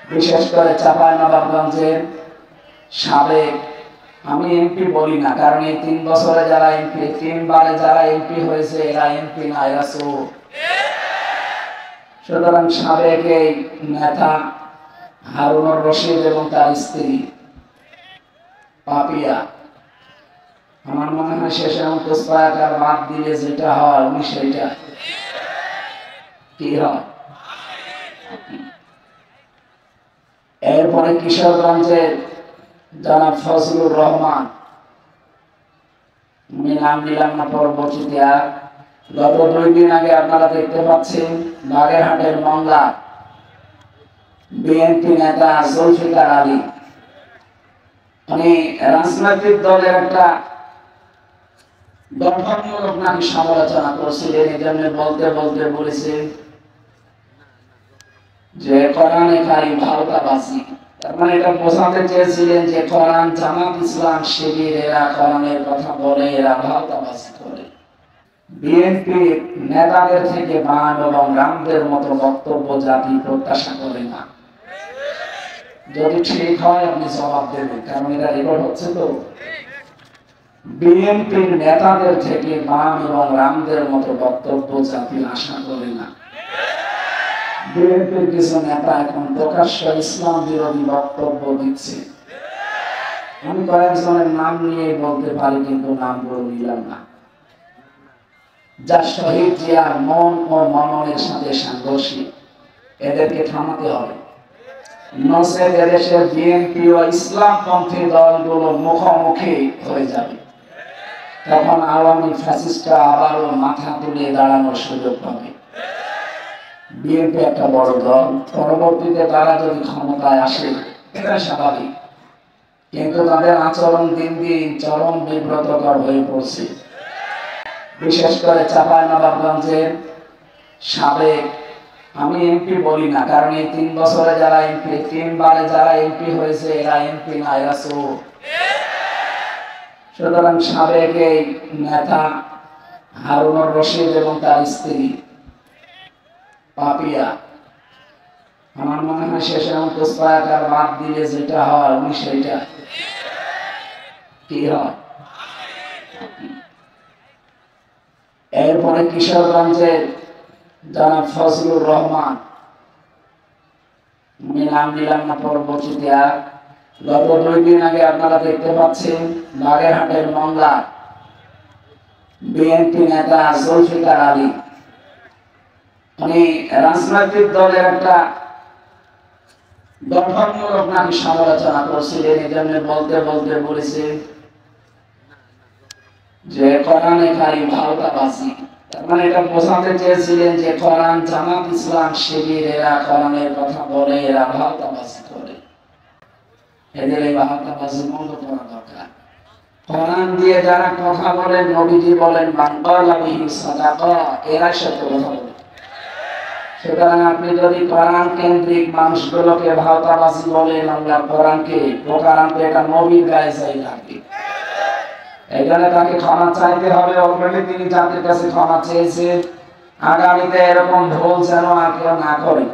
বিশেষ করে চাঁপাইনবাবগঞ্জের সাবেক, আমি এমপি বলি না, কারণ এই 3 বছরে যারা এমপি, 3 বারে যারা এমপি হয়েছে এরা এমপি না, এরা চোর। সুতরাং সাবেক এই নেতা হারুনুর রশিদ এবং তার স্ত্রী পাপিয়া, আমার মনে হয় শেষে পুষ্পায়াকার বাদ দিলে যেটা হয় উনি সেটা কি হয়। এরপরে কিশোরগঞ্জের জনাব ফজলুর রহমান, আমি নাম দিলাম না পরবর্তীতে। আর গত 2 দিন আগে আপনারা দেখতে পাচ্ছেন বাগেরহাটের মামলা বিএনপি নেতা জুলফিকার আলী, উনি রাজনৈতিক দলের একটা গঠনমূলক নাকি সমালোচনা করছিলেন। এই জন্য বলতে বলতে বলেছেন যে কোরআনে কারিম ভারতাবাসী, তার মানে এটা বোঝাতে চেয়েছিলেন যে কোরআন, জামাত ইসলাম, শিবির এরা কোরআনের কথা বলে, এরা ভারতাবাসী করে। বিএনপি নেতাদের থেকে বাম এবং রামদের মতো বক্তব্য জাতি প্রত্যাশা করে না। যদি ঠিক হয় আপনি জবাব দেবেন, কারণ এটা রেকর্ড হচ্ছে। তো বিএনপির নেতাদের থেকে বাম এবং রামদের মতো বক্তব্য জাতি আশা করে না। বিএনপির কিছু নেতা এখন প্রকাশ্য ইসলাম বিরোধী বক্তব্য দিচ্ছে। আমি কয়েকজনের নাম নিয়ে বলতে পারি, কিন্তু নামগুলো নিলাম না, যা শহীদ জিয়ার মন ও মননের সাথে সাংঘর্ষিক। এদেরকে থামাতে হবে, নচেত এদেশের বিএনপি ও ইসলামপন্থী দলগুলো মুখোমুখি হয়ে যাবে। তখন আওয়ামী ফ্যাসিস্টরা আবারও মাথা তুলে দাঁড়ানোর সুযোগ পাবে। বিএনপি একটা বড় দল, পরবর্তীতে তারা যদি ক্ষমতায় আসে এটা স্বাভাবিক, কিন্তু তাদের আচরণ দিন দিন চরম বিব্রতকর হয়ে পড়ছে। বিশেষ করে চাঁপাইনবাবগঞ্জের সাবেক, আমি এমপি বলি না, কারণ এই 3 বছরে যারা এমপি, 3 বারে যারা এমপি হয়েছে এরা এমপি না, এরা চোর। সুতরাং সাবেক এই নেতা হারুনুর রশিদ এবং তার স্ত্রী পাপিয়া, আমার মনে হয় শেষে পুষ্পায়াকার বাদ দিলে যেটা হয় উনি সেটা কি হয়। এরপরে কিশোরগঞ্জের জনাব ফজলুর রহমান, আমি নাম দিলাম না পরবর্তীতে। আর গত 2 দিন আগে আপনারা দেখতে পাচ্ছেন বাগেরহাটের মামলা বিএনপি নেতা জুলফিকার আলী, উনি রাজনৈতিক দলের একটা গঠনমূলক নাকি সমালোচনা করছিলেন। এই জন্য বলতে বলতে বলেছেন যে কোরআনে কারিম ভারতাবাসী, তার মানে এটা বোঝাতে চেয়েছিলেন যে কোরআন, জামাত ইসলাম, শিবির এরা কোরআনের কথা বলে, এরা ভারতাবাসী করে। এদের এই ভারতাবাসী বন্ধ করা দরকার। কোরআন দিয়ে যারা কথা বলেন, নবীজি বলেন মান ক্বালা বিহি সাদাকা, এরা সত্য কথা বলে। সুতরাং আপনি যদি কোরআন কেন্দ্রিক মানুষগুলোকে ভারতাবাসী বলেন, আমরা কোরআনকে কোরআন তো এটা নবীর গায়ে চাই লাগবে, এখানে তাকে ক্ষমা চাইতে হবে। অলরেডি তিনি জাতির কাছে ক্ষমা চেয়েছেন। আগামীতে এরকম ভুল যেন আর কেউ না করে।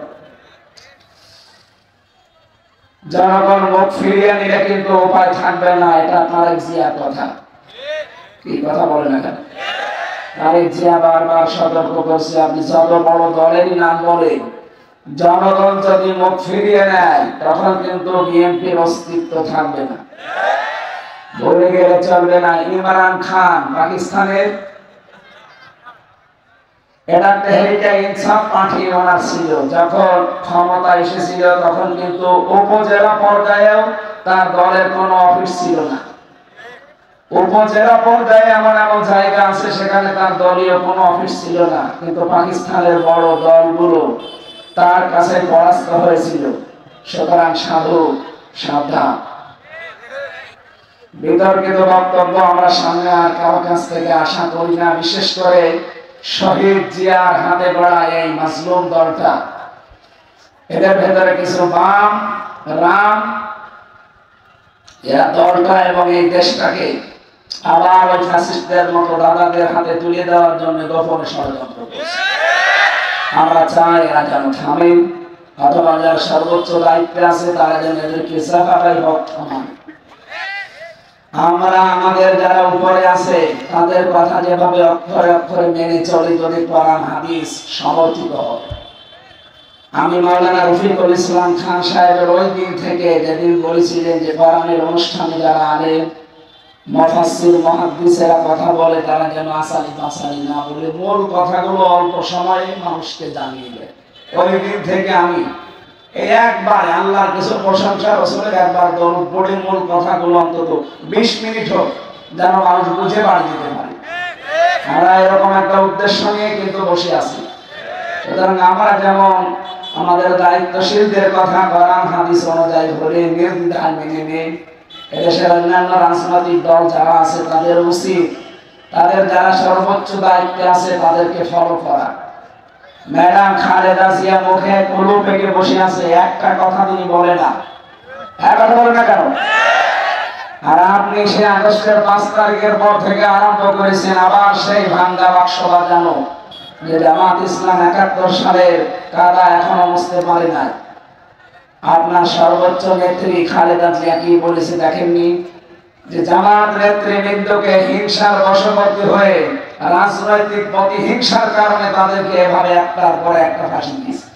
জনগণ মুখ ফিরিয়ে নিলে কিন্তু উপায় থাকবে না, এটা তারেক জিয়ার কথা। কি কথা বলেন এখানে? তারেক জিয়া বারবার সতর্ক করছে, আপনি যত বড় দলেরই নাম বলেন, জনগণ যদি মুখ ফিরিয়ে নেয় তখন কিন্তু বিএনপির অস্তিত্ব থাকবে না। বলে গেলে চলবে না। ইমরান খান পাকিস্তানের, এটা তেহরিকে ইনসাফ পার্টি ওনার ছিল, যখন ক্ষমতা এসেছিল তখন কিন্তু উপজেলা পর্যায়েও তার দলের কোনো অফিস ছিল না। উপজেলা পর্যায়ে এমন এমন জায়গা আছে সেখানে তার দলীয় কোনো অফিস ছিল না, কিন্তু পাকিস্তানের বড় দলগুলো তার কাছে পরাস্ত হয়েছিল। সুতরাং সাধু সাবধান। বিতর্কিত বক্তব্য আমরা সামনে আর কারো কাছ থেকে আশা করি না, বিশেষ করে শহীদ জিয়ার হাতে গড়া এই মাজলুম দলটা। এদের ভেতরে কিছু বাম রাম, এরা দলটা এবং এই দেশটাকে আবার ওই ফ্যাসিস্টদের মতো দাদাদের হাতে তুলে দেওয়ার জন্য গোপনে ষড়যন্ত্র করছে। আমরা চাই এরা যেন থামেন। অথবা যারা সর্বোচ্চ দায়িত্বে আছে তারা যেন এদেরকে সাফাই হক সমান। আমরা আমাদের যারা উপরে আছে তাদের কথা যেভাবে অক্ষরে অক্ষরে মেনে চলি, যদি কোরআন হাদিস সমর্থিত হয়। আমি মাওলানা রফিকুল ইসলাম খান সাহেবের ওই দিন থেকে যেদিন বলেছিলেন যে কোরআনের অনুষ্ঠানে যারা আলেম মুফাসসির মুহাদ্দিসেরা কথা বলে তারা যেন আসালি পাসালি না বলে মূল কথাগুলো অল্প সময়ে মানুষকে জানিয়ে দেয়। ওই দিন থেকে আমি এই একবার আল্লাহর কিছু প্রশংসা রাসূলের একবার দরুদ পড়ে মূল কথাগুলো অন্তত 20 মিনিট হোক যেন মানুষ বুঝে বাড়ি দিতে পারে। আমরা এরকম একটা উদ্দেশ্য নিয়ে কিন্তু বসে আছি। সুতরাং আমরা যেমন আমাদের দায়িত্বশীলদের কথা কোরআন হাদিস অনুযায়ী হলে নির্দ্বিধায় মেনে নেই, এদেশের অন্যান্য রাজনৈতিক দল যারা আছে তাদের উচিত তাদের যারা সর্বোচ্চ দায়িত্বে আছে তাদেরকে ফলো করা। ম্যাডাম খালেদা জিয়া মুখে কুলু পেকে বসে আছে, একটা কথা তিনি বলে না। এখন বলে না কেন? আর আপনি সে আগস্টের 5 তারিখের পর থেকে আরম্ভ করেছেন আবার সেই ভাঙ্গা বাক্স বাজানো যে জামাত ইসলাম 71 সালের কাদা এখনো মুছতে পারে না। আপনার সর্বোচ্চ নেত্রী খালেদা জিয়া কি বলেছে দেখেননি? যে জামাত নেতৃবৃন্দকে হিংসার বশবর্তী হয়ে রাজনৈতিক প্রতিহিংসার কারণে তাদেরকে এভাবে একটার পর একটা ফাঁসি দিয়েছে।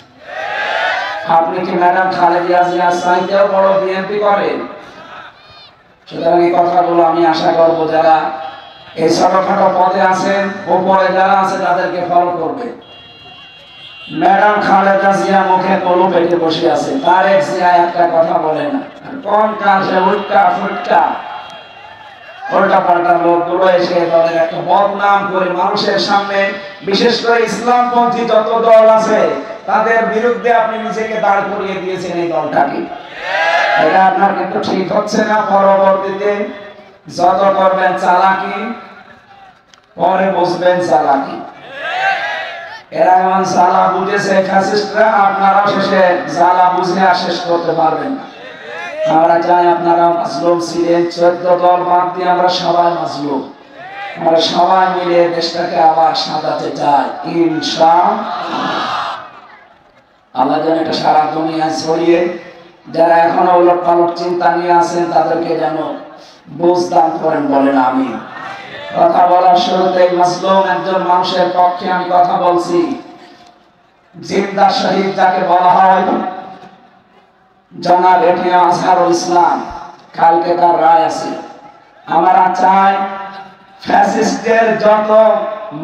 আপনি কি ম্যাডাম খালেদা জিয়া চাইতেও বড় বিএনপি করেন? সুতরাং এই কথাগুলো আমি আশা করবো যারা এই ছোটখাটো পদে আছেন উপরে যারা আছে তাদেরকে ফলো করবে। ম্যাডাম খালেদা জিয়া মুখে কলু পেটে বসে আছে, তারেক জিয়া একটা কথা বলে না। কোন কাজে উল্টা ফুটটা উল্টা পাল্টা লোকগুলো এসে তাদের একটা বদনাম করে মানুষের সামনে, বিশেষ করে ইসলামপন্থী যত দল আছে তাদের বিরুদ্ধে আপনি নিজেকে দাঁড় করিয়ে দিয়েছেন এই দলটাকে। এটা আপনার কিন্তু ঠিক হচ্ছে না। পরবর্তীতে যত করবেন চালাকি পরে বুঝবেন চালাকি। এরা এমন জ্বালা বুঝেছে ফ্যাসিস্টরা, আপনারা শেষে জ্বালা বুঝে আর শেষ করতে পারবেন না। আমরা চাই আপনারা মাজলুম ছিলেন, 14 দল বাদ দিয়ে আমরা সবাই মাজলুম। আমরা সবাই মিলে দেশটাকে আবার সাজাতে চাই ইনশাআল্লাহ। আল্লাহ যেন এটা সারা দুনিয়ায় ছড়িয়ে যারা এখনো উলট পালট চিন্তা নিয়ে আছেন তাদেরকে যেন বুঝ দান করেন, বলেন আমিন। কথা বলার শুরুতে মাজলুম একজন মানুষের পক্ষে আমি কথা বলছি। জিন্দা শহীদ যাকে বলা হয় জনাব এটিএম আজহারুল ইসলাম, কালকে তার রায় আছে। আমরা চাই ফ্যাসিস্টদের যত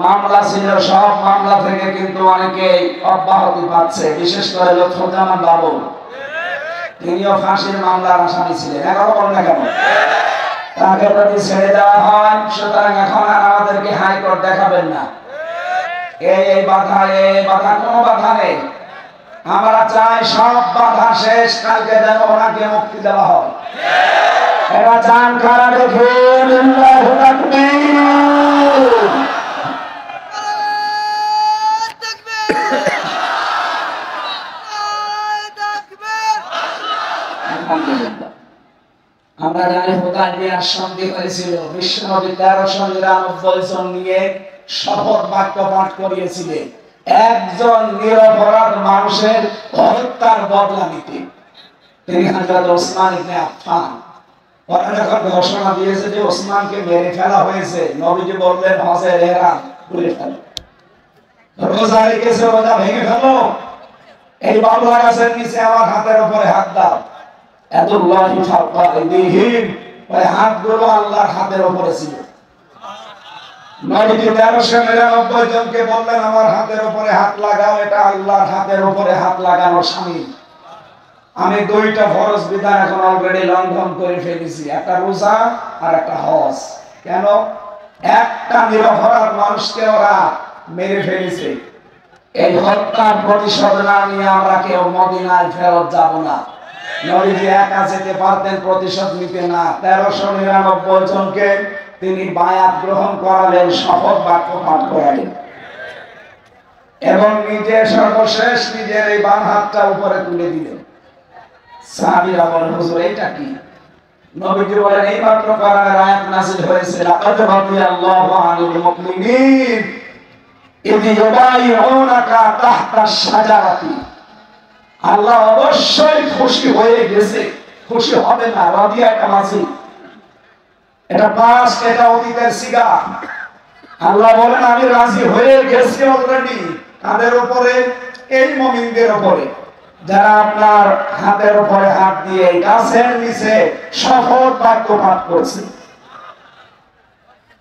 মামলা ছিল সব মামলা থেকে কিন্তু অনেকে অব্যাহতি পাচ্ছে, বিশেষ করে লুৎফুজ্জামান বাবু, তিনিও ফাঁসির মামলার আসামি ছিলেন। এখন বলেন না কেন তাকে যদি ছেড়ে দেওয়া হয়? সুতরাং এখন আর আমাদেরকে হাইকোর্ট দেখাবেন না, এই বাধা কোনো বাধা নেই। আমরা চাই সব বাধা শেষ, কালকে যেন ওনাকে মুক্তি দেওয়া হয়। এরা চান কারা দেখেন আল্লাহু তাকবীর। আমরা জানি হুদায়বিয়ার সন্ধি হয়েছিল, বিশ্বনবী 1399 জন নিয়ে শপথ বাক্য পাঠ করিয়েছিলেন একজন নিরপরাধ মানুষের হত্যার বদলা নিতে। তিনি হযরত ওসমান ইবনে আফফান। ওরা যখন ঘোষণা দিয়েছে যে ওসমানকে মেরে ফেলা হয়েছে, নবীজি বললেন হজের এহরাম খুলে ফেলো, রোজা রেখেছে রোজা ভেঙে ফেলো, এই বাবলা গাছের নিচে আমার হাতের উপরে হাত দাও। ইয়াদুল্লাহি ফাওকা আইদিহিম, ওই হাতগুলো আল্লাহর হাতের উপরে ছিল। নবীজি 1399 জনকে বললেন আমার হাতের উপরে হাত লাগাও, এটা আল্লাহর হাতের উপরে হাত লাগানোর শামিল। আমি দুইটা ফরজ বিধান এখন অলরেডি লঙ্ঘন করে ফেলেছি, একটা রোজা আর একটা হজ। কেন? একটা নিরপরাধ মানুষকে ওরা মেরে ফেলেছে। এই হত্যার প্রতিশোধ না নিয়ে আমরা কেউ মদিনায় ফেরত যাব না। নবীজি একা যেতে পারতেন, প্রতিশোধ নিতে না। 1399 জনকে তিনি বায়াত গ্রহণ করালেন, শপথ বাক্য পাঠ করালেন এবং নিজে সর্বশেষ নিজের এই বাম হাতটা উপরে তুলে দিলেন। সাহাবীরা বলেন হুজুর এটা কি? নবীজি বলেন এইমাত্র কোরআনের আয়াত নাযিল হয়েছে, লাকাদ রাদিয়াল্লাহু আনিল মুমিনিন ইয ইউবাইউনাকা তাহতা শাজারাতি। আল্লাহ অবশ্যই খুশি হয়ে গেছে, খুশি হবে না। রাদিয়া এটা মাঝি, এটা পাস্ট, এটা অতীতের সিগা। আল্লাহ বলেন আমি রাজি হয়ে গেছি অলরেডি। তাদের উপরে, এই মুমিনদের উপরে যারা আপনার হাতের উপরে হাত দিয়ে গাছের নিচে শপথ বাক্য পাঠ করছে।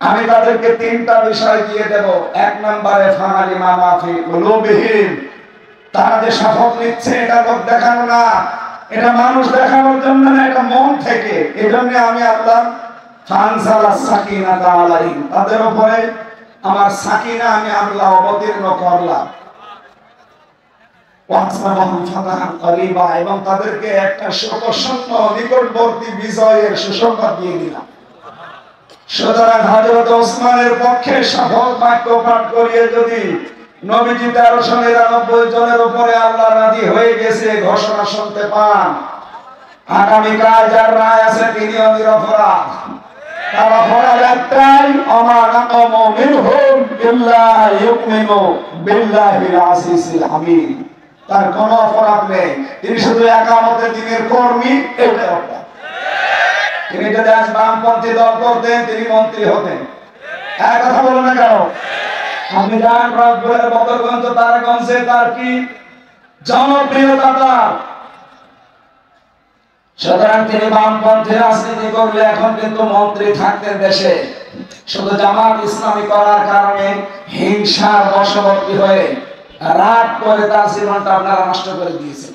আমি তাদেরকে তিনটা বিষয় দিয়ে দেব। এক নম্বরে ফানালি মামাফি কুলুবিহিম, তারা যে শপথ নিচ্ছে এটা লোক দেখানো না, এটা মানুষ দেখানোর জন্য না, এটা মন থেকে। এজন্য আমি আল্লাহ ফানজালাস সাকিনাতা আলাইহিম, তাদের উপরে আমার সাকিনা আমি আল্লাহ অবতীর্ণ করলাম। এবং তাদেরকে একটা সুপ্রসন্ন নিকটবর্তী বিজয়ের সুসংবাদ দিয়ে দিলাম। সুতরাং হযরত ওসমানের পক্ষে শপথ বাক্য পাঠ করিয়ে যদি নবীজি 1399 জনের উপরে আল্লাহ রাজি হয়ে গেছে ঘোষণা শুনতে পান, আগামীকাল যার রায় আছে তিনিও নিরপরাধ। তার অপরাধ একটাই, আমা নাকামু মিনহুম ইল্লা ইউমিনু বিল্লাহিল আজিজিল হামিদ। তার কোনো অপরাধ নেই, তিনি শুধু একামতের দিনের কর্মী, এটা অপরাধ। তিনি যদি আজ বামপন্থী দল করতেন তিনি মন্ত্রী হতেন। এক কথা বলো না কেন? আপনি যান রংপুরের বদরগঞ্জ, তারাগঞ্জে তার কি জনপ্রিয়তা তার। সুতরাং তিনি বামপন্থী রাজনীতি করলে এখন কিন্তু মন্ত্রী থাকতেন দেশে। শুধু জামাত ইসলামী করার কারণে হিংসার বশবর্তী হয়ে রাগ করে তার জীবনটা আপনারা নষ্ট করে দিয়েছেন।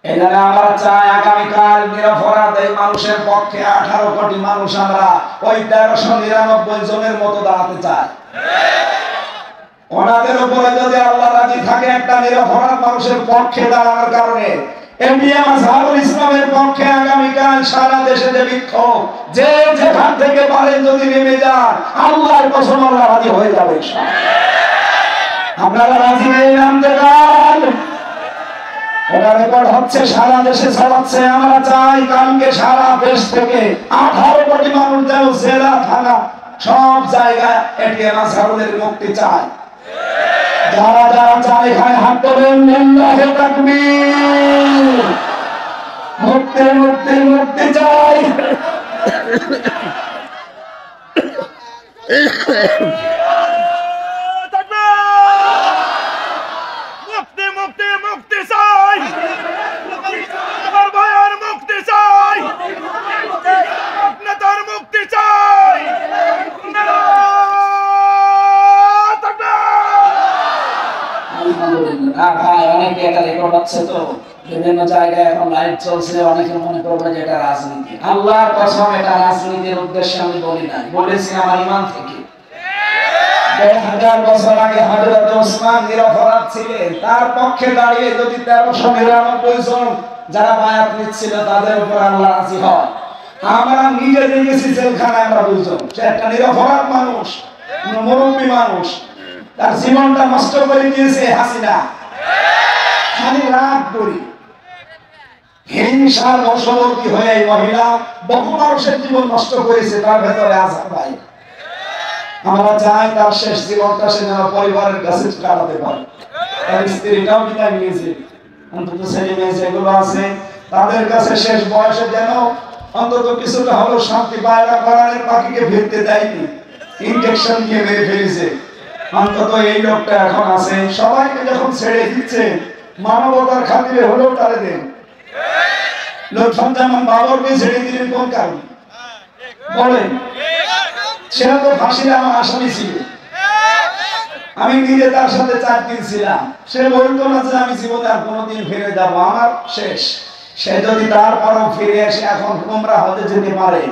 এখানে আমরা চাই আগামীকাল নিরপরাধ এই মানুষের পক্ষে 18 কোটি মানুষ আমরা ওই 1399 জনের মতো দাঁড়াতে চাই। ওনাদের উপরে যদি আল্লাহ রাজি থাকে একটা নিরপরাধ মানুষের পক্ষে দাঁড়ানোর কারণে, এমডিএম আজহারুল ইসলামের পক্ষে আগামীকাল সারা দেশে যে বিক্ষোভ, যে যেখান থেকে পারেন যদি নেমে যান, আল্লাহর কসম আল্লাহ রাজি হয়ে যাবে। আপনারা রাজি হয়ে নামতে চান? এটা রেকর্ড হচ্ছে, সারা দেশে ছড়াচ্ছে। আমরা চাই কালকে সারা দেশ থেকে 18 কোটি মানুষ যেন জেলা থানা সব জায়গায় এটিএম আজহারুলের মুক্তি চায়। যারা যারা চায় এখানে হাত তোলেন, লিল্লাহি তাকবীর। মুক্তি মুক্তি মুক্তি চাই। বিভিন্ন জায়গায় এখন লাইভ চলছে, অনেকে মনে করবে যে এটা রাজনীতি। আল্লাহর কসম এটা রাজনীতির উদ্দেশ্যে আমি বলি নাই, বলেছি আমার ঈমান থেকে। 1000 বছর আগে হযরত ওসমান নিরপরাধ ছিলেন, তার পক্ষে দাঁড়িয়ে যদি 1399 জন যারা বায়াত নিচ্ছিল তাদের উপর আল্লাহ রাজি হয়। আমরা নিজে দেখেছি জেলখানায় আমরা দুইজন, সে একটা নিরপরাধ মানুষ, মুরব্বী মানুষ, তার জীবনটা নষ্ট করে দিয়েছে হাসিনা। খালি রাগ করি, হিংসার বশবর্তী হয়ে এই মহিলা বহু মানুষের জীবন নষ্ট করেছে, তার ভেতরে আজহার ভাই। আমরা চাই তার শেষ জীবনটা সে যেন পরিবারের কাছে কাটাতে পারে, তার স্ত্রীটাও বিদায় নিয়েছে, অন্তত ছেলে মেয়ে যেগুলো আছে তাদের কাছে শেষ বয়সে যেন অন্তত কিছুটা হলো শান্তি পায়। কোরআনের পাখিকে ফিরতে দেয়নি, ইনজেকশন দিয়ে মেরে ফেলেছে। অন্তত এই লোকটা এখন আছে, সবাইকে যখন ছেড়ে দিচ্ছে মানবতার খাতিরে হলেও তারে দেন। লুৎফুজ্জামান বাবরকে ছেড়ে দিলেন কোন কারণে বলেন? সে তো ফাঁসির আমার আসামি ছিল, আমি নিজে তার সাথে 4 দিন ছিলাম। সে বলতো না যে আমি জীবনে আর কোনোদিন ফিরে যাবো, আমার শেষ। সে যদি তারপরও ফিরে এসে এখন গোমরা হতে যেতে পারে,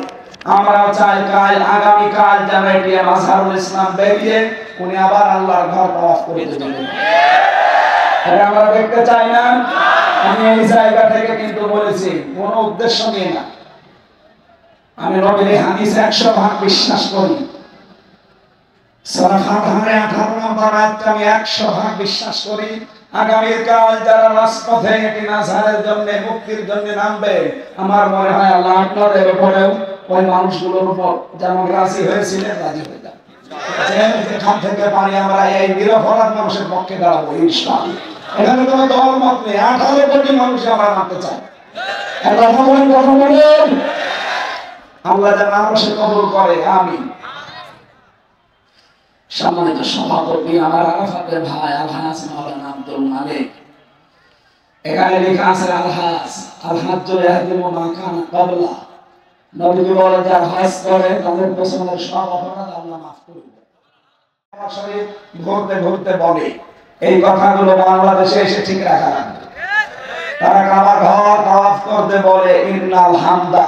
আমরাও চাই কাল আগামীকাল যেন এটিএম আজহারুল ইসলাম বেরিয়ে উনি আবার আল্লাহর ঘর তাওয়াফ করে দেবেন। এটা আমরা দেখতে চাই না। আমি এই জায়গা থেকে কিন্তু বলেছি কোনো উদ্দেশ্য নিয়ে না, আমি নবীর হাদিস 100% বিশ্বাস করি। সূরা ফাতিহার 18 নম্বর আয়াতটা আমি 100% বিশ্বাস করি। আগামীকাল যারা রাজপথে এটি নাজারের জন্য, মুক্তির জন্য নামবে, আমার মনে হয় আল্লাহ আপনাদের উপরেও ওই মানুষগুলোর উপর যেমন রাজি হয়েছিলেন রাজি হয়ে যাবে। যেখান থেকে পারি আমরা এই নিরপরাধ মানুষের পক্ষে দাঁড়াবো ইনশাআল্লাহ। এখানে কোনো দল মত নেই, 18 কোটি মানুষ আমরা মানতে চাই। কথা বলেন, কথা বলেন। আল্লাহ যেন আরশে কবুল করে, আমিন। সম্মানিত সভাপতি আমার আরাফাতের ভাই আলহাজ মাওলানা আব্দুল মালিক, এখানে লেখা আছে আলহাজ ইয়াহদিমু মা কানা ক্বাবলা। নবীজি বলেন যারা হজ করে তাদের পেছনের সব অপরাধ আল্লাহ মাফ করে দেন। আমার শরীর ঘুরতে ঘুরতে বলে এই কথাগুলো বাংলাদেশে এসে ঠিক রাখা লাগবে। তারা কাবা ঘর তাওয়াফ করতে বলে ইন্নাল হামদা,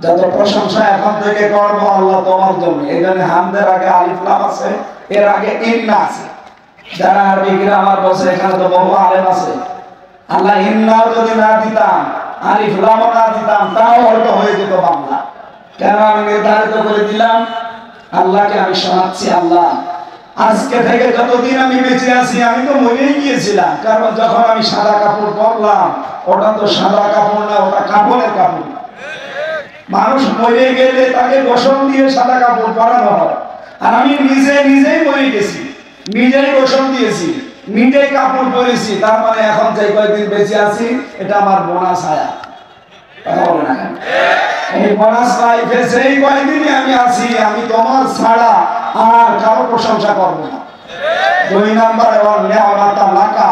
যত প্রশংসা এখন থেকে করব আল্লাহ তোমার জন্য। এখানে হামদের আগে আলিফ লাম আছে, এর আগে ইন্না আছে। যারা আরবি গ্রামার বসে এখানে তো বহু আলেম আছে। আল্লাহ ইন্নাও যদি না দিতাম, আলিফ লামও না দিতাম, তাও হয়তো হয়ে যেত বাংলা। কেন আমি নির্ধারিত করে দিলাম? আল্লাহকে আমি শোনাচ্ছি, আল্লাহ আজকে থেকে যতদিন আমি বেঁচে আছি, আমি তো মরেই গিয়েছিলাম। কারণ যখন আমি সাদা কাপড় পরলাম, ওটা তো সাদা কাপড় না, ওটা কাপড়ের কাপড়। মানুষ মরে গেলে তাকে গোসল দিয়ে সাদা কাপড় পরানো হয়, আর আমি নিজেই মরে গেছি, নিজেই গোসল দিয়েছি, নিজেই কাপড় পরেছি। তার মানে এখন যে কয়েকদিন বেঁচে আছি এটা আমার বোনাস আয়া। কথা বলে না, এই বোনাস লাইফে সেই কয়েকদিনই আমি আছি, আমি তোমার ছাড়া আর কারো প্রশংসা করব না। 2 নম্বরে নিয়ামতাল লাকা,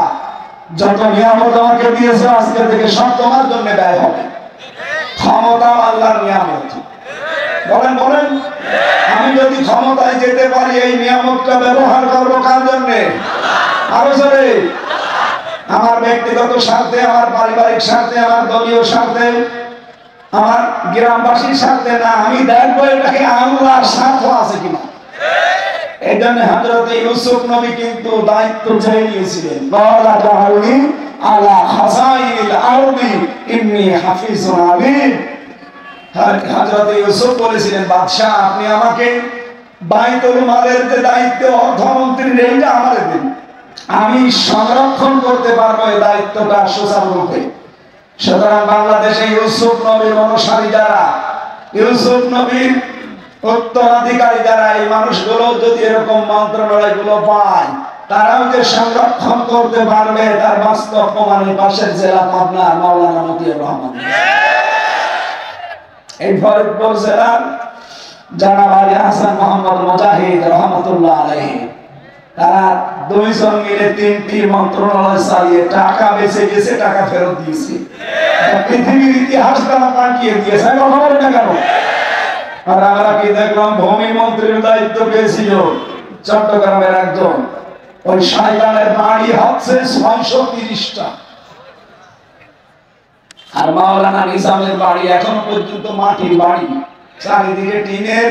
যত নিয়ামত আমাকে দিয়েছে আজকে থেকে সব তোমার জন্য ব্যয় হবে। ক্ষমতা আল্লাহর নিয়ামত। বলেন বলেন, আমি যদি ক্ষমতায় যেতে পারি এই নিয়ামতটা ব্যবহার করবো কার জন্য? আরো জোরে। আমার ব্যক্তিগত স্বার্থে, আমার পারিবারিক স্বার্থে, আমার দলীয় স্বার্থে, আমার গ্রামবাসীর স্বার্থে না। আমি দেখবো এটাকে আল্লাহর স্বার্থ আছে কিনা। এই জন্য হযরত ইউসুফ নবী কিন্তু দায়িত্ব ছেড়ে নিয়েছিলেন। ওয়ালা জাআলনি আলা খাযাইনিল আরদি ইন্নী হাফিজুন আলীম। হযরত ইউসুফ বলেছিলেন, বাদশা আপনি আমাকে বাইতুল মালের যে দায়িত্ব, অর্থমন্ত্রীর এইটা আমারে দিন, আমি সংরক্ষণ করতে পারবো এই দায়িত্বটা সুচারুরূপে। সুতরাং বাংলাদেশে ইউসুফ নবীর অনুসারী যারা, ইউসুফ নবীর উত্তরাধিকারী যারা, এই মানুষগুলো যদি এরকম মন্ত্রণালয়গুলো পায়, তারাও যে সংরক্ষণ করতে পারবে তার বাস্তব প্রমাণের পাশের জেলা পাবনার মাওলানা মতিউর রহমান। এই ফরিদপুর জেলার জনাব আলী হাসান মোহাম্মদ মুজাহিদ রহমাতুল্লাহ আলাইহি, তারা 2 জন মিলে 3টি মন্ত্রণালয় চালিয়ে টাকা বেঁচে গেছে, টাকা ফেরত দিয়েছে। পৃথিবীর ইতিহাস তারা পাল্টিয়ে দিয়েছে। খবর না কেন? আর আমরা কি দেখলাম, ভূমি মন্ত্রীর দায়িত্ব পেয়েছিল চট্টগ্রামের একজন, ওই শয়তানের বাড়ি হচ্ছে 630টা। আর মাওলানা নিজামের বাড়ি এখনো পর্যন্ত মাটির বাড়ি, চারিদিকে টিনের,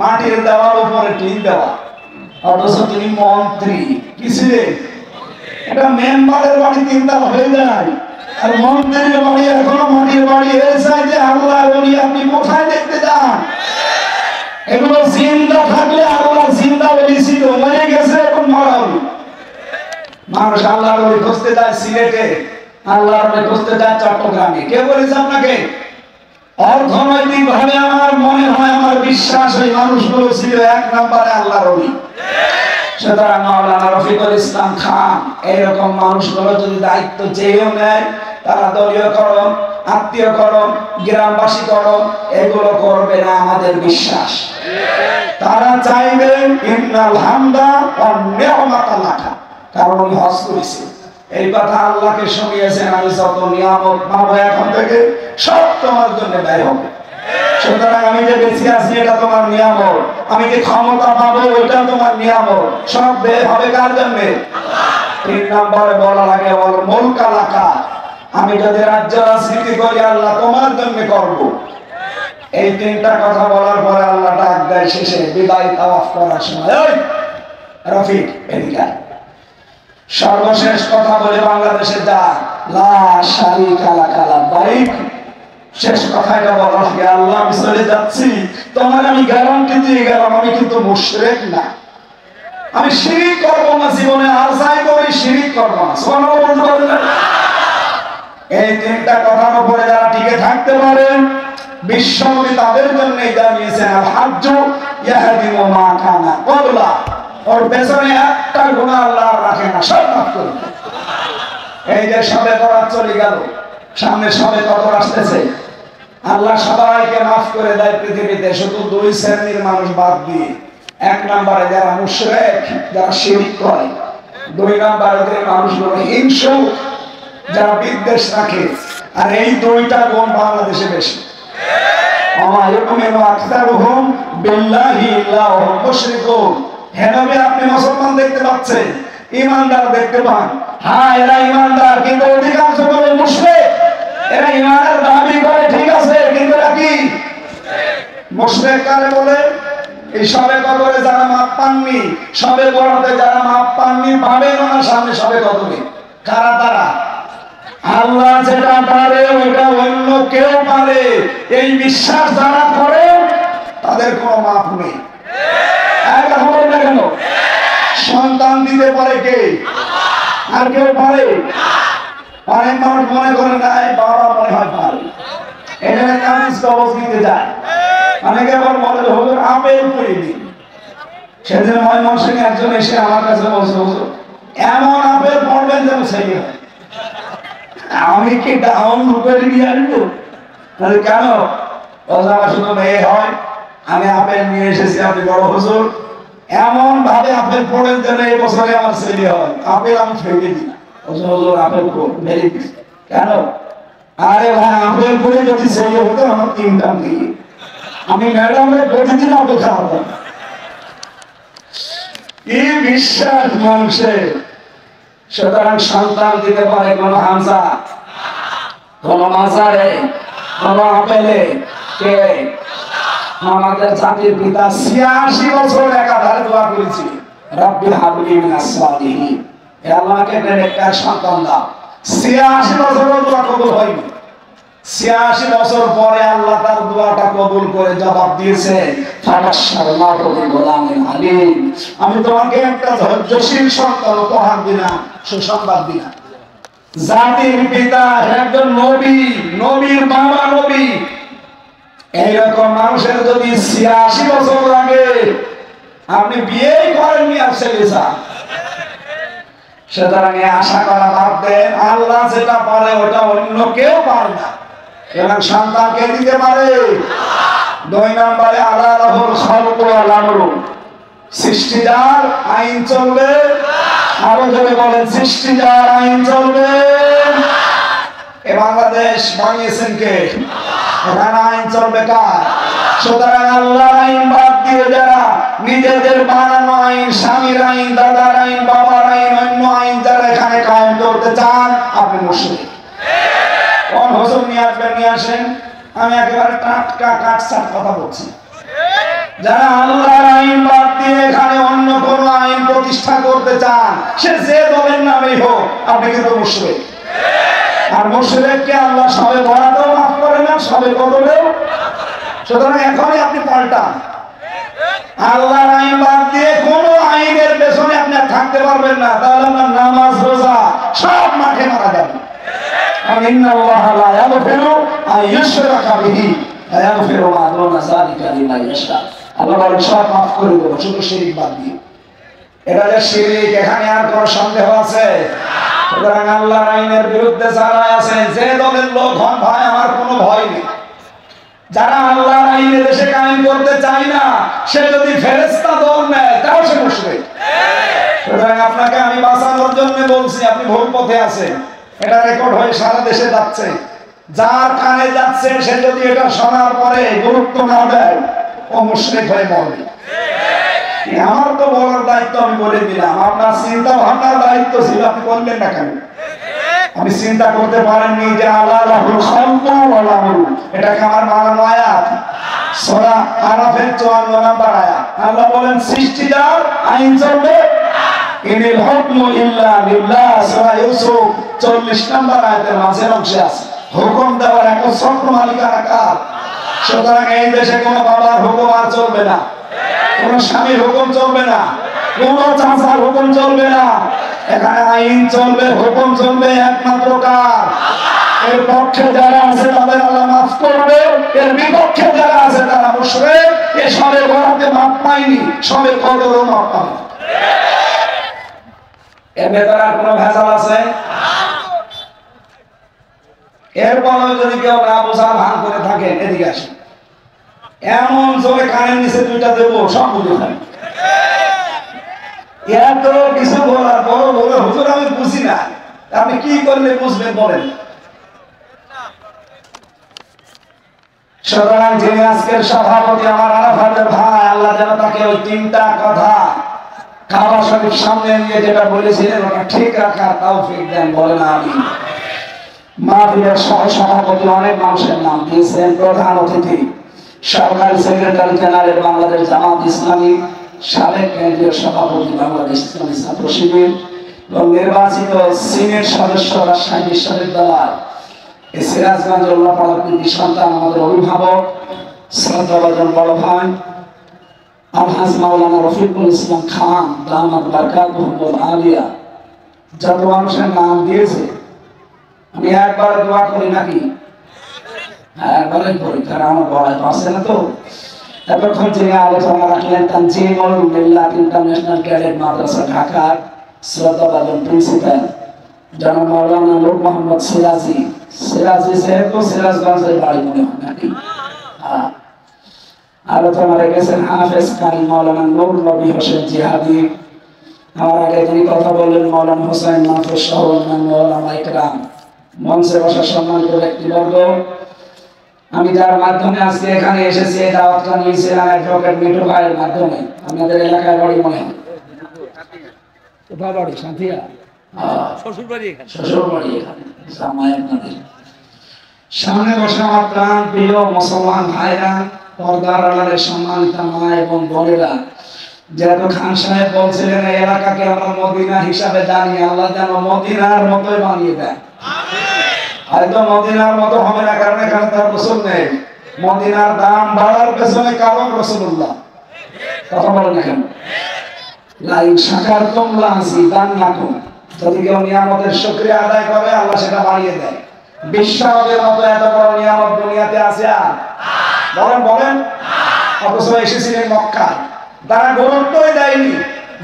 মাটির দেওয়ার উপরে টিন দেওয়া। অথচ তিনি মন্ত্রী, কিসে? এটা মেম্বারের বাড়ি 3 তলা হয়ে যায়, আর মন্ত্রীর বাড়ি এখনো মাটির বাড়ি। যে আল্লাহ বলি আপনি কোথায় দেখতে যান? এগুলো জিন্দা থাকলে আল্লাহ জিন্দা বলি ছিল, মরে গেছে এখন মরা হল। মানুষ আল্লাহ বলি খুঁজতে যায় সিলেটে, আল্লাহ বলি খুঁজতে যায় চট্টগ্রামে। কে বলেছে আপনাকে? অর্থনৈতিক ভাবে আমার মনে হয়, আমার বিশ্বাস, ওই মানুষগুলো ছিল 1 নম্বরে আল্লাহর ওলি। সুতরাং মাওলানা রফিকুল ইসলাম খান এইরকম মানুষগুলো যদি দায়িত্ব চেয়েও নেয়, তারা দলীয়করণ, আত্মীয়করণ, গ্রামবাসীকরণ এগুলো করবে না, আমাদের বিশ্বাস। তারা চাইবেন ইন্নাল হামদা ওয়ান নি'মাতাল লাকা, কারণ উনি হজ করেছে। এই কথা আল্লাহকে শুনিয়েছেন, আমি যত নিয়ামত পাবো এখন থেকে সব তোমার জন্য ব্যয় হবে। সুতরাং আমি যে বেঁচে আছি এটা তোমার নিয়ামত, আমি যে ক্ষমতা পাবো ওইটা তোমার নিয়ামত, সব ব্যয় হবে কার জন্য? 3 নম্বরে বলা লাগে ওয়াল মুলকা লাকা, আমি যদি রাজ্য রাজনীতি করি আল্লাহ তোমার জন্য করব। এই 3টা কথা বলার পরে আল্লাহ ডাক দেয় শেষে বিদায় তাওয়াফ করার সময়, ওই রফিক এদিকে। সর্বশেষ কথা বলে বাংলাদেশে যা লা শারিকা লাকা লাব্বাইক, শেষ কথাটা বলা লাগে, আল্লাহ আমি চলে যাচ্ছি, তোমার আমি গ্যারান্টি দিয়ে গেলাম আমি কিন্তু মুশরিক না, আমি শিরিক করব না জীবনে, আর যাই করি শিরিক করব না। সুবহানাল্লাহ বলতে পারেন না? এই 3টা কথার উপরে যারা টিকে থাকতে পারেন, বিশ্বনবী তাদের জন্যই জানিয়েছেন আল হাজ্জু ইয়াহদিমু মা কানা ক্বাবলা, ওর পেছনে একটা গুনাহ আল্লাহ রাখে না, সব মাফ করে। এই যে সবে বরাত চলে গেল, সামনে সবে কদর আসতেছে, আল্লাহ সবাইকে মাফ করে দেয় পৃথিবীতে, শুধু দুই শ্রেণীর মানুষ বাদ দিয়ে। এক নম্বরে যারা মুশরিক, যারা শিরক করে। দুই নম্বরে যে মানুষগুলো হিংসুক, যারা বিদ্বেষ রাখে। আর এই দুইটা গুণ বাংলাদেশে বেশি। আপনি মুসলমান দেখতে পাচ্ছেন, ইমানদার দেখতে পান, হ্যাঁ এরা ইমানদার, কিন্তু অধিকাংশ মুশরিক। এরা ইমানের দাবি করে ঠিক আছে, কিন্তু এরা কি মুশরিক কারে বলে? এই সবে কদরে যারা মাপ পাননি, সবে বরাতে যারা মাপ পাননি, পাবেন না সামনে সবে কদরে। কারা তারা? আল্লাহ যেটা পারে ওটা অন্য কেউ পারে, এই বিশ্বাস যারা করে তাদের কোনো মাপ নেই। কেন? সন্তান দিতে পারে কে? আর কেউ পারে? অনেক মানুষ মনে করে না বাবা মনে হয় পারে, এখানে কামিজ কবজ নিতে যায়। অনেকে আবার বলে হুজুর আপেল করে দিন। সেদিন ময়মনসিংহে একজন এসে আমার কাছে বলছে, হুজুর এমন আপেল পড়বেন যেন ছেলে হয়। আমি কি ডাউন রূপে নিয়ে আসবো? তাহলে কেন? আমার শুধু মেয়ে হয়, আমি আপেল নিয়ে এসেছি, আপনি বড় হুজুর এমন ভাবে আপেল পড়েন যেন এই বছরে আমার ছেলে হয়। আপেল আমি ফেলে দিই না। হুজুর আপেল ভেরি কেন? আরে ভাই আপেল পড়ে যদি ছেলে হতো আমার তিনটা দিয়ে আমি ম্যাডামের প্রতিদিন আপেল খাওয়াতাম। কি বিশ্বাস মানুষের! সুতরাং সন্তান দিতে পারে কোন হামজা, কোন মাজারে, কোন আপেলে? কে? আমাদের জাতির পিতা ৮৬ বছর একাধারে দোয়া করেছি, রব্বি হাবলি মিনাস সালিহিন, হে আল্লাহকে নেককার সন্তান দাও। ৮৬ বছর দোয়া কবুল হয়নি। ৮৬ বছর পরে আল্লাহ তার দোয়াটা কবুল করে জবাব দিয়েছে, ফাবাশশারনাহু বিগুলামিন আলীম, আমি তোমাকে একটা ধৈর্যশীল সন্তান উপহার দিলাম, সুসংবাদ দিলাম। জাতির পিতা একজন নবী, নবীর বাবা নবী। এইরকম মানুষের যদি ৮৬ বছর লাগে, আপনি বিয়েই করেননি আর ছেলে চান। সুতরাং আশা করা বাদ দেন, আল্লাহ যেটা পারে ওটা অন্য কেউ পারে না। এবং সন্তানকে দিতে পারে। দুই নম্বরে আল্লাহ লাহুল খালকু ওয়াল আমরু, সৃষ্টি যার, আইন চলবে। আরো যদি বলেন সৃষ্টি যার, আইন চলবে। এ বাংলাদেশ বানিয়েছেন কে? এখানে আইন চলবে কার? সুতরাং আল্লাহর আইন বাদ দিয়ে যারা নিজেদের বানানো আইন, স্বামীর আইন, দাদার আইন, বাবার আইন, অন্য আইন যারা এখানে কায়েম করতে চান, আপনি মুশরিক। কোন হুজুর নিয়ে আসবেন, নিয়ে আসেন, আমি একেবারে টাটকা কাটছাট কথা বলছি। যারা আল্লাহর আইন বাদ দিয়ে এখানে অন্য কোন আইন প্রতিষ্ঠা করতে চান, সে যে দলের নামেই হোক, আপনি কিন্তু মুশরিক। আর মুশরিককে আল্লাহ সবে বরাতেও মাফ করে না, সবে কদরেও। সুতরাং এখনই আপনি পাল্টান। আল্লাহর আইন বাদ দিয়ে কোন আইনের পেছনে আপনি থাকতে পারবেন না, তাহলে আপনার নামাজ রোজা সব মাঠে মারা যাবে। ইন্নাল্লাহা লা ইয়াগফিরু আন ইউশরাকা বিহি ওয়া ইয়াগফিরু মা দুনা যালিকা লিমান ইয়াশা। আল্লাহ বলেন সব মাফ করে দেব, শুধু শিরক বাদ দিয়ে। এটা যে শিরক, এখানে আর কোনো সন্দেহ আছে? সুতরাং আল্লাহর আইনের বিরুদ্ধে যারা আছেন, যে দলের লোক হন, ভাই আমার কোনো ভয় নেই। যারা আল্লাহর আইনে দেশে কায়েম করতে চায় না, সে যদি ফেরেশতা দল নেয়, তাও সে মুশরিক। সুতরাং আপনাকে আমি বাঁচানোর জন্য বলছি, আপনি ভুল পথে আছেন। এটা রেকর্ড হয়ে সারা দেশে যাচ্ছে। যার কানে যাচ্ছে, সে যদি এটা শোনার পরে গুরুত্ব না দেয়, ও মুশরিক হয়ে মরবে। আমার তো বলার দায়িত্ব আমি বলে দিলাম, আপনার চিন্তা ভাবনার দায়িত্ব ছিল, আপনি বললেন না কেন? আমি চিন্তা করতে পারেননি যে আল্লাহ লাহুল খালকু ওয়াল আমরু, এটাকে আমার বানানো আয়াত। সূরা আরাফের ৫৪ নম্বর আয়াত। আল্লাহ বলেন সৃষ্টি যার, আইন চলবে। ইনিল হুকমু ইল্লা লিল্লাহ, সূরা ইউসুফ ৪০ নম্বর আয়াতের মাঝের অংশে আছে। হুকুম দেওয়ার একচ্ছত্র মালিকানা কার? সুতরাং এই দেশে কোনো বাবার হুকুম আর চলবে না, কোন স্বামীর হুকুম চলবে না, কোন চাচার হুকুম চলবে না। এখানে আইন চলবে, হুকুম চলবে একমাত্র কার? এর পক্ষে যারা আছে তাদের আল্লাহ মাফ করবে, এর বিপক্ষে যারা আছে তারা মুশরিক। এ সবে বরাতে মাফ পায়নি, সবে কদরও মাফ পাবে। এর ভেতরে আর কোনো ভেজাল আছে? এরপরও যদি কেউ না বোঝার ভান করে থাকেন, এদিকে আসেন, এমন জোরে কানের নিচে দুইটা দেবো, সব বুঝে থাকেন। এত কিছু বলার পরও বলে হুজুর আমি বুঝি না, আপনি কি করলে বুঝবেন বলেন? সুতরাং যিনি আজকের সভাপতি আমার আরাফাতের ভাই, আল্লাহ যেন তাকে ওই তিনটা কথা কাবা শরীফ সামনে নিয়ে যেটা বলেছিলেন ওটা ঠিক রাখার তৌফিক দেন, বলেন আমিন। মাহফিলের সহ-সভাপতি অনেক মানুষের নাম দিয়েছেন, প্রধান অতিথি সরকারি সেক্রেটারি জেনারেল বাংলাদেশ জামাত ইসলামী, সাবেক কেন্দ্রীয় সভাপতি বাংলাদেশ ইসলামী ছাত্র শিবির এবং নির্বাচিত সিনেট সদস্য রাজশাহী বিশ্ববিদ্যালয় সিরাজগঞ্জ উল্লাপাড়া কৃতি সন্তান, আমাদের অভিভাবক শ্রদ্ধাভাজন বড় ভাই আলহাজ মাওলানা রফিকুল ইসলাম খান দামাত বারকাতুহুল আলিয়া, যত মানুষের নাম দিয়েছে আমি একবার দোয়া করি নাকি? একবারই করি, কারণ আমার বড়াই আছে না তো। এতক্ষণ যিনি আলোচনা রাখলেন তানজিমুল মিল্লাত ইন্টারন্যাশনাল ক্যাডেট মাদ্রাসা ঢাকার শ্রদ্ধাভাজন প্রিন্সিপাল জনাব মাওলানা নূর মোহাম্মদ সিরাজি, সিরাজি যেহেতু সিরাজগঞ্জের বাড়ি মনে হয় নাকি? আলোচনা রেখেছেন হাফেজ কারি মাওলানা নূর নবী হোসেন জিহাদি। আমার আগে যিনি কথা বললেন মাওলানা হোসেন মাহফুজ সহ অন্যান্য ওলামা ইকরাম, মঞ্চে বসা সম্মানিত ব্যক্তিবর্গ, আমি যার মাধ্যমে আজকে এখানে এসেছি এই দাওয়াতটা নিয়েছিলাম অ্যাডভোকেট মিঠু ভাইয়ের মাধ্যমে। আপনাদের এলাকায় বাড়ি মনে হয় কোথায় বাড়ি? সাঁথিয়া, শ্বশুরবাড়ি এখানে জামাইয়ের নদী। সামনে বসে আমার প্রাণ প্রিয় মুসলমান ভাইরা, পর্দার আড়ালে সম্মানিত মা এবং বোনেরা, যেহেতু খান সাহেব বলছিলেন এই এলাকাকে আমরা মদিনা হিসাবে জানি, আল্লাহ যেন মদিনার মতোই বানিয়ে দেয়। হয়তো মদিনার মতো হবে না, কারণ এখানে তার রাসূল নেই। মদিনার দাম বাড়ার পেছনে কারণ রাসূলুল্লাহ। কথা বলেন না কেন? লাইন শাকারতুম লাযিদান্নাকুম, যদি কেউ নিয়ামতের শুকরিয়া আদায় করে আল্লাহ সেটা বাড়িয়ে দেয়। বিশ্বনদের মতো এত বড় নিয়ামত দুনিয়াতে আছে আর? বলেন বলেন। অথচ এসেছিলেন মক্কায়, তারা গুরুত্বই দেয়নি।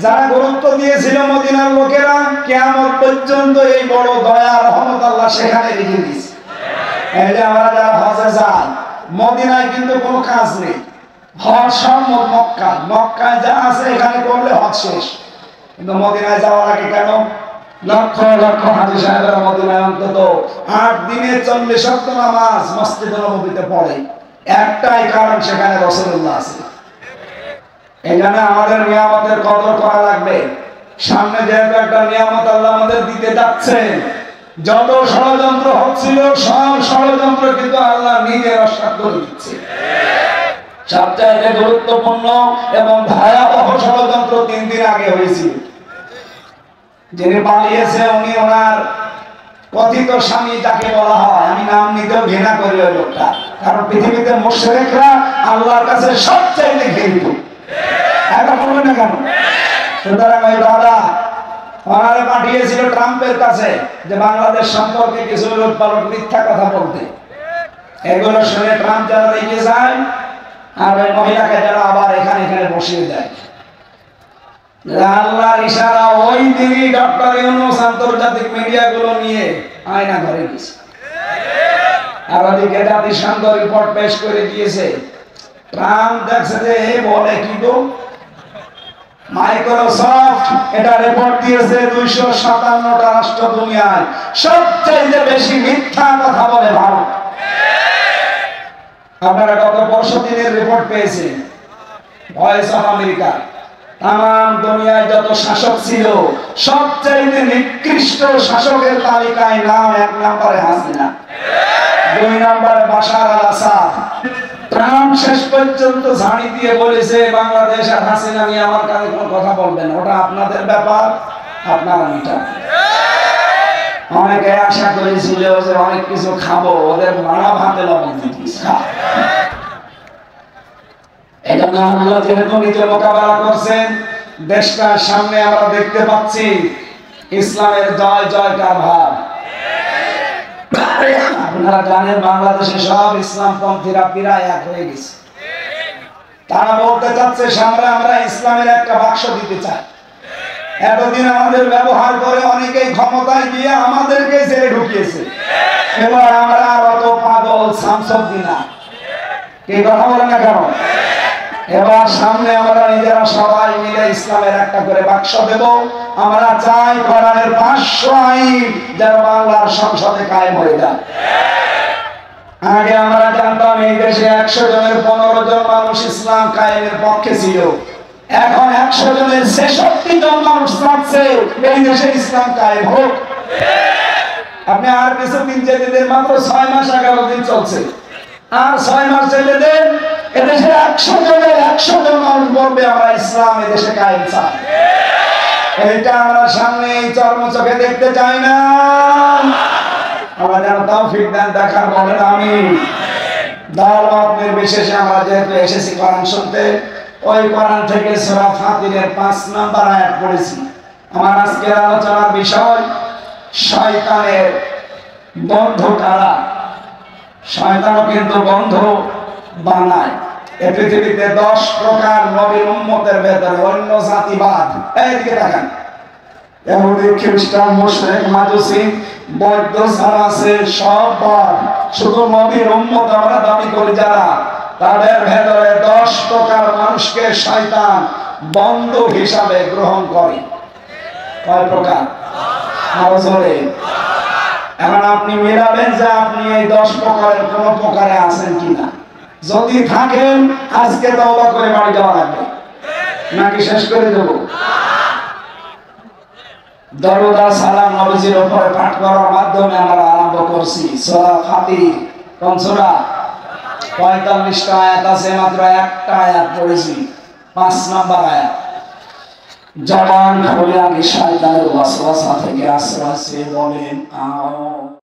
যারা গুরুত্ব দিয়েছিল মদিনার লোকেরা, কিয়ামত পর্যন্ত এই বড় দয়া রহমত আল্লাহ সেখানে রেখে দিয়েছে। এই যে আমরা যারা হজে যাই, মদিনায় কিন্তু কোনো কাজ নেই, হজ সব মক্কায়, মক্কায় যা আছে এখানে করলে হজ শেষ। কিন্তু মদিনায় যাওয়ার আগে কেন লক্ষ লক্ষ হাজী সাহেবেরা মদিনায় অন্তত 8 দিনে 40 ওয়াক্ত নামাজ মসজিদে নববীতে পড়ে? একটাই কারণ, সেখানে রাসূলুল্লাহ আছে। এখানে আমাদের নিয়ামতের কদর করা লাগবে। সামনে যেহেতু একটা নিয়ামত আল্লাহ আমাদের দিতে যাচ্ছে, যত ষড়যন্ত্র হচ্ছিল সব ষড়যন্ত্র কিন্তু আল্লাহ নিজে নস্যাৎ করে দিচ্ছে। সবচেয়ে গুরুত্বপূর্ণ এবং ভয়াবহ ষড়যন্ত্র 3 দিন আগে হয়েছিল। যিনি পালিয়েছে উনি ওনার কথিত স্বামী যাকে বলা হয়, আমি নাম নিতেও ঘৃণা করি ওই লোকটা, কারণ পৃথিবীতে মুশরিকরা আল্লাহর কাছে সবচেয়ে ঘৃণিত। এটা বলবেন না কেন? সুতরাং ওই দাদা ওনারে পাঠিয়েছিল ট্রাম্পের কাছে যে বাংলাদেশ সম্পর্কে কিছু উলটপালট মিথ্যা কথা বলতে। এগুলো শুনে ট্রাম্প যেন রেগে যায় আর ওই মহিলাকে যেন আবার এখানে বসিয়ে দেয়। আল্লাহর ইশারা ওই দিনই ডক্টর ইউনূস আন্তর্জাতিক মিডিয়াগুলো নিয়ে আয়না ঘরে গেছে। আর ওদিকে জাতিসংঘ রিপোর্ট পেশ করে দিয়েছে। ট্রাম্প দেখছে যে বলে কি গো, মাইক্রোসফট এটা রিপোর্ট দিয়েছে 257টা রাষ্ট্র দুনিয়ায় সবচেয়ে বেশি মিথ্যা কথা বলে ভারত। আপনারা গত 5 দিনের রিপোর্ট পেয়েছেন ভয়েস অফ আমেরিকা। তাম দুনিয়ায় যত শাসক ছিল সবচেয়ে নিকৃষ্ট শাসকের তালিকায় নাম 1 নম্বরে হাসিনা, 2 নম্বরে বাশার আল আসাদ। ট্রাম্প শেষ পর্যন্ত ঝাড়ি দিয়ে বলেছে বাংলাদেশ আর হাসিনা নিয়ে আমার কাছে কোনো কথা বলবেন, ওটা আপনাদের ব্যাপার, আপনারা মিটান। অনেকে আশা করেছিল যে অনেক কিছু খাবো, ওদের মারা ভাতে লবণ দিয়েছে। এটা না আল্লাহ যেহেতু নিজে মোকাবেলা করছেন, দেশটার সামনে আমরা দেখতে পাচ্ছি ইসলামের জয় জয়কার ভাব। আপনারা জানেন বাংলাদেশে সব ইসলামপন্থীরা প্রায় এক হয়ে গেছে। তারা বলতে চাচ্ছে সামনে আমরা ইসলামের একটা বাক্স দিতে চাই। এতদিন আমাদের ব্যবহার করে অনেকেই ক্ষমতায় গিয়ে আমাদেরকে জেলে ঢুকিয়েছে। এবার আমরা আর অত পাগল শামসুদ্দিন না, কে কথা বলে না কেন? এবার সামনে আমরা নিজেরা সবাই মিলে ইসলামের একটা করে বাক্স দেব। আমরা চাই কোরআনের 500 আইন যেন বাংলার সংসদে কায়েম হয়ে যায়। আগে আমরা জানতাম এই দেশে 100 জনের 15 জন মানুষ ইসলাম কায়েমের পক্ষে ছিল। এখন 100 জনের 66 জন মানুষ চাচ্ছে এই দেশে ইসলাম কায়েম হোক। আপনি আর কিছুদিন যেতে দেন, মাত্র 6 মাস 11 দিন চলছে, আর 6 মাস যেতে দেন, এদেশে 100 জনের 100 জন মানুষ বলবে আমরা ইসলাম এদেশে কায়েম চাই। এইটা আমরা সামনে এই চর্ম চোখে দেখতে চাই না। আমরা যেন তৌফিক দেন দেখার, বলেন আমিন। দল মত নির্বিশেষে আমরা যেহেতু এসেছি কোরআন শুনতে, ওই কোরআন থেকে সূরা ফাতিরের 5 নম্বর আয়াত পড়েছি। আমার আজকের আলোচনার বিষয় শয়তানের বন্ধু কারা। শয়তানও কিন্তু বন্ধু বানায়। এই পৃথিবীতে 10 প্রকার নবীর উম্মতের ভেতরে অন্য জাতিবাদ, এইদিকে দেখেন, ইহুদি, খ্রিস্টান, মুশরিক, মাজুসি, বৌদ্ধ যারা আছে সব বাদ, শুধু নবীর উম্মত আমরা দাবি করি যারা, তাদের ভেতরে 10 প্রকার মানুষকে শয়তান বন্ধু হিসাবে গ্রহণ করে। কয় প্রকার? আলোচনা। এখন আপনি মেলাবেন যে আপনি এই 10 প্রকারের কোন প্রকারে আছেন কিনা। যদি থাকেন আজকে তওবা করে বাড়ি যাওয়া লাগবে, নাকি শেষ করে দেব? দরুদ আর সালাম নবীজির উপরে পাঠ করার মাধ্যমে আমরা আরম্ভ করছি সূরা ফাতির। কোন সূরা? 45টা আয়াত আছে, মাত্র একটা আয়াত পড়েছি, 5 নম্বর আয়াত। জবান খুলে আগে শয়তানের ওয়াসওয়াসা থেকে আশ্রয় চেয়ে বলেন আও।